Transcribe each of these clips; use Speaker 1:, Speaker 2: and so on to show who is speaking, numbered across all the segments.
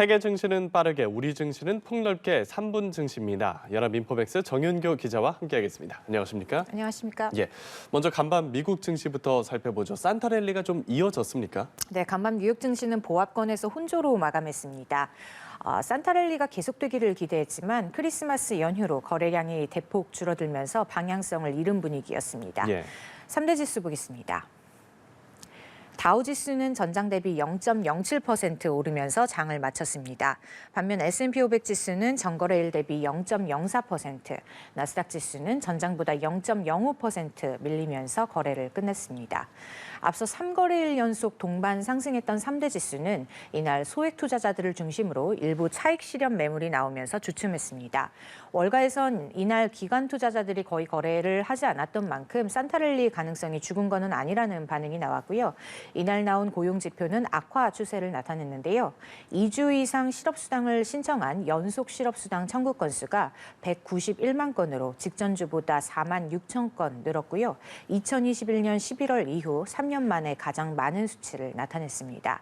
Speaker 1: 세계 증시는 빠르게, 우리 증시는 폭넓게 3분 증시입니다. 연합인포맥스 정윤교 기자와 함께하겠습니다. 안녕하십니까?
Speaker 2: 안녕하십니까?
Speaker 1: 예, 먼저 간밤 미국 증시부터 살펴보죠. 산타랠리가 좀 이어졌습니까?
Speaker 2: 네, 간밤 뉴욕 증시는 보합권에서 혼조로 마감했습니다. 산타랠리가 계속되기를 기대했지만 크리스마스 연휴로 거래량이 대폭 줄어들면서 방향성을 잃은 분위기였습니다.
Speaker 1: 예.
Speaker 2: 3대 지수 보겠습니다. 다우지수는 전장 대비 0.07% 오르면서 장을 마쳤습니다. 반면 S&P 500 지수는 전거래일 대비 0.04%, 나스닥 지수는 전장보다 0.05% 밀리면서 거래를 끝냈습니다. 앞서 3거래일 연속 동반 상승했던 3대 지수는 이날 소액 투자자들을 중심으로 일부 차익 실현 매물이 나오면서 주춤했습니다. 월가에선 이날 기관 투자자들이 거의 거래를 하지 않았던 만큼 산타랠리 가능성이 죽은 것은 아니라는 반응이 나왔고요. 이날 나온 고용지표는 악화 추세를 나타냈는데요. 2주 이상 실업수당을 신청한 연속 실업수당 청구 건수가 191만 건으로 직전주보다 4만 6천 건 늘었고요. 2021년 11월 이후 3년 만에 가장 많은 수치를 나타냈습니다.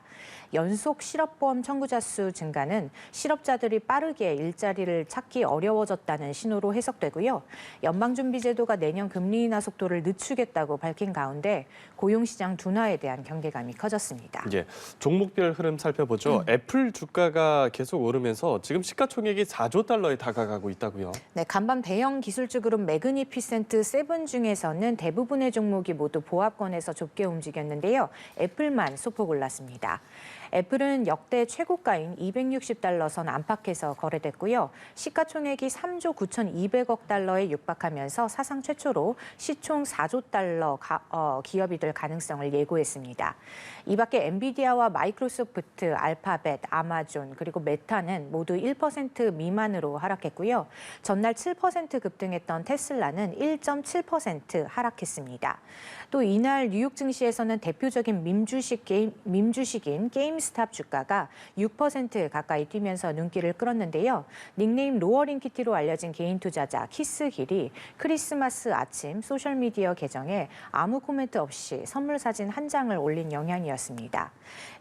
Speaker 2: 연속 실업보험 청구자 수 증가는 실업자들이 빠르게 일자리를 찾기 어려워졌다는 신호로 해석되고요. 연방준비제도가 내년 금리 인하 속도를 늦추겠다고 밝힌 가운데 고용시장 둔화에 대한 경계감이 커졌습니다.
Speaker 1: 예, 종목별 흐름 살펴보죠. 애플 주가가 계속 오르면서 지금 시가총액이 4조 달러에 다가가고 있다고요.
Speaker 2: 네, 간밤 대형 기술주 그룹 매그니피센트 세븐 중에서는 대부분의 종목이 모두 보합권에서 좁게 움직였는데요. 애플만 소폭 올랐습니다. 애플은 역대 최고가인 260달러 선 안팎에서 거래됐고요. 시가총액이 3조 9,200억 달러에 육박하면서 사상 최초로 시총 4조 달러 기업이 될 가능성을 예고했습니다. 이 밖에 엔비디아와 마이크로소프트, 알파벳, 아마존 그리고 메타는 모두 1% 미만으로 하락했고요. 전날 7% 급등했던 테슬라는 1.7% 하락했습니다. 또 이날 뉴욕 증시에서는 대표적인 밈주식인 게임스탑 주가가 6% 가까이 뛰면서 눈길을 끌었는데요. 닉네임 로어링키티로 알려진 개인 투자자 키스힐이 크리스마스 아침 소셜미디어 계정에 아무 코멘트 없이 선물 사진 한 장을 올린 영향이었습니다.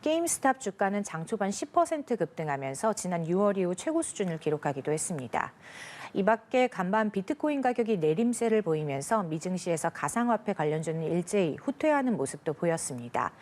Speaker 2: 게임스탑 주가는 장 초반 10% 급등하면서 지난 6월 이후 최고 수준을 기록하기도 했습니다. 이 밖에 간밤 비트코인 가격이 내림세를 보이면서 미증시에서 가상화폐 관련주는 일제히 후퇴하는 모습도 보였습니다.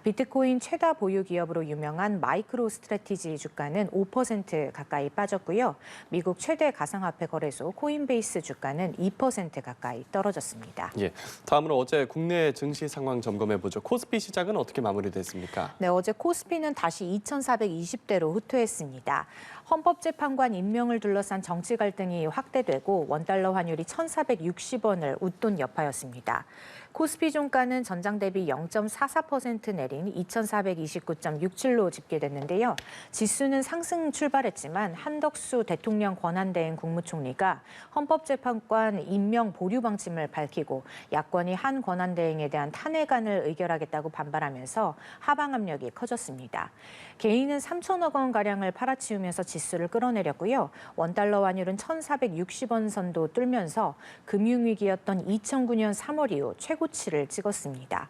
Speaker 2: 비트코인 최다 보유 기업으로 유명한 마이크로 스트래티지 주가는 5% 가까이 빠졌고요. 미국 최대 가상화폐 거래소 코인베이스 주가는 2% 가까이 떨어졌습니다.
Speaker 1: 예, 다음으로 어제 국내 증시 상황 점검해보죠. 코스피 시장은 어떻게 마무리됐습니까?
Speaker 2: 네, 어제 코스피는 다시 2,420대로 후퇴했습니다. 헌법재판관 임명을 둘러싼 정치 갈등이 확대되고 원달러 환율이 1,460원을 웃돈 여파였습니다. 코스피 종가는 전장 대비 0.44% 내린 2,429.67로 집계됐는데요. 지수는 상승 출발했지만 한덕수 대통령 권한대행 국무총리가 헌법재판관 임명 보류 방침을 밝히고 야권이 한 권한대행에 대한 탄핵안을 의결하겠다고 반발하면서 하방 압력이 커졌습니다. 개인은 3천억 원가량을 팔아치우면서 지수를 끌어내렸고요. 원달러 환율은 1,460원 선도 뚫면서 금융위기였던 2009년 3월 이후 최고치를 찍었습니다.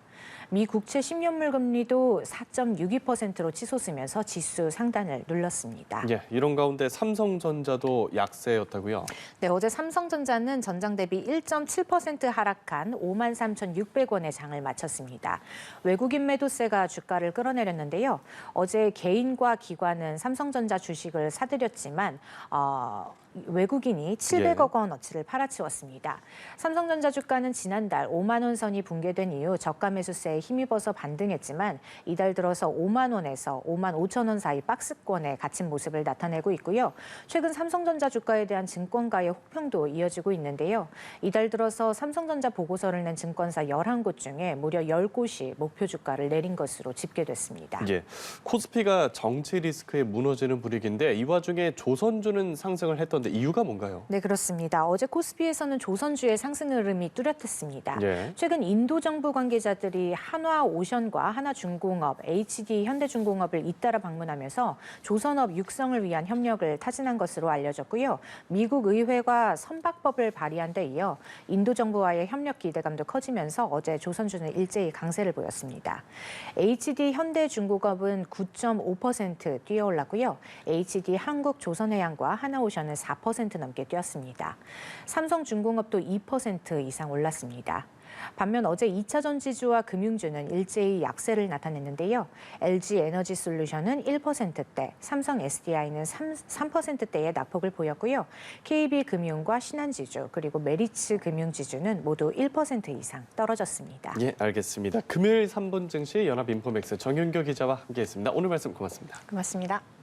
Speaker 2: 미 국채 10년물 금리도 4.62%로 치솟으면서 지수 상단을 눌렀습니다.
Speaker 1: 예, 이런 가운데 삼성전자도 약세였다고요?
Speaker 2: 네, 어제 삼성전자는 전장 대비 1.7% 하락한 53,600원의 장을 마쳤습니다. 외국인 매도세가 주가를 끌어내렸는데요. 어제 개인과 기관은 삼성전자 주식을 사들였지만 외국인이 700억 원어치를 팔아치웠습니다. 삼성전자 주가는 지난달 5만 원 선이 붕괴된 이후 저가 매수세에 힘입어서 반등했지만 이달 들어서 5만 원에서 5만 5천 원 사이 박스권에 갇힌 모습을 나타내고 있고요. 최근 삼성전자 주가에 대한 증권가의 혹평도 이어지고 있는데요. 이달 들어서 삼성전자 보고서를 낸 증권사 11곳 중에 무려 10곳이 목표 주가를 내린 것으로 집계됐습니다.
Speaker 1: 예, 코스피가 정치 리스크에 무너지는 분위기인데 이 와중에 조선주는 상승을 했던데 이유가 뭔가요?
Speaker 2: 네, 그렇습니다. 어제 코스피에서는 조선주의 상승 흐름이 뚜렷했습니다.
Speaker 1: 예.
Speaker 2: 최근 인도 정부 관계자들이 한화오션과 하나중공업, HD 현대중공업을 잇따라 방문하면서 조선업 육성을 위한 협력을 타진한 것으로 알려졌고요. 미국 의회가 선박법을 발의한 데 이어 인도 정부와의 협력 기대감도 커지면서 어제 조선주는 일제히 강세를 보였습니다. HD 현대중공업은 9.5% 뛰어올랐고요. HD 한국조선해양과 하나오션은 4% 넘게 뛰었습니다. 삼성중공업도 2% 이상 올랐습니다. 반면 어제 2차 전지주와 금융주는 일제히 약세를 나타냈는데요. LG 에너지솔루션은 1%대, 삼성 SDI는 3%대의 낙폭을 보였고요. KB금융과 신한지주 그리고 메리츠 금융지주는 모두 1% 이상 떨어졌습니다.
Speaker 1: 예, 알겠습니다. 금요일 3분 증시 연합인포맥스 정윤교 기자와 함께했습니다. 오늘 말씀 고맙습니다.
Speaker 2: 고맙습니다.